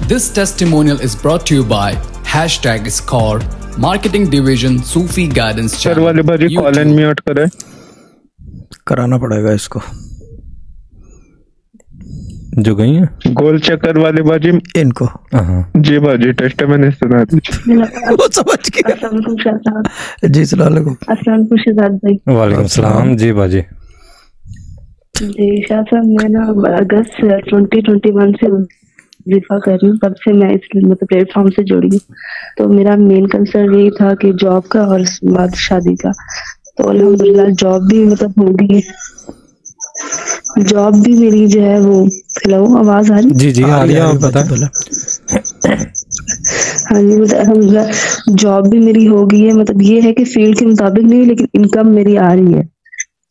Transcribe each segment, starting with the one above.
This testimonial is brought to you by #Score Marketing Division Sufi Guidance sir Channel. वाले भाजी call and mute करे, कराना पड़ेगा इसको। जो गई है गोल चक्कर वाले भाजी इनको जी भाजी टेस्ट मैंने सुना वो समझ गया। जी अस्सलाम वालेकुम। अस्सलाम खुशहाल भाई। वालेकुम सलाम जी बाजी। जी शाह साहब, मैं ना अगस्त 2021 से वजीफा कर रही हूँ, तब से मैं इस मतलब प्लेटफॉर्म से जुड़ी हूँ। तो मेरा मेन कंसर्न यही था कि जॉब का और बाद शादी का। तो अल्हम्दुलिल्लाह जॉब भी मतलब हो गई है, जॉब भी मेरी जो है वो। हेलो, आवाज आ रही? जी जी आ रही है, आप पता बताएं। हाँ जी, मतलब अल्हम्दुलिल्लाह जॉब भी मेरी हो गई है। मतलब ये है कि फील्ड के मुताबिक नहीं, लेकिन इनकम मेरी आ रही है।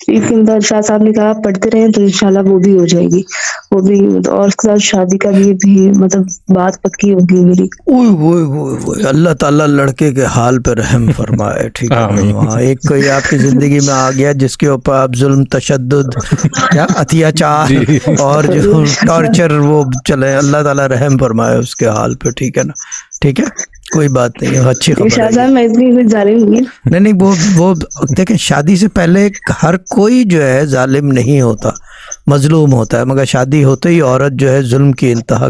फील्ड के मुताबिक शाह साहब ने कहा पढ़ते रहे तो इंशाल्लाह वो भी हो जाएगी, वो भी। और उसके बाद शादी का भी मतलब बात पक्की होगी मेरी। ओए अल्लाह ताला लड़के के हाल पे रहम फरमाए, ठीक है। वहाँ एक कोई आपकी जिंदगी में आ गया जिसके ऊपर आप जुल्म, तशद्दुद, क्या अत्याचार और जो टॉर्चर वो चले, अल्लाह ताला रहम फरमाए उसके हाल पे, ठीक है ना। ठीक है, कोई बात नहीं है, अच्छी खबर है। मैं इतनी जालिम नहीं, वो देखें, शादी से पहले हर कोई जो है जालिम नहीं होता, मजलूम होता है, मगर शादी होते ही औरत जो है जुल्म की इंतहा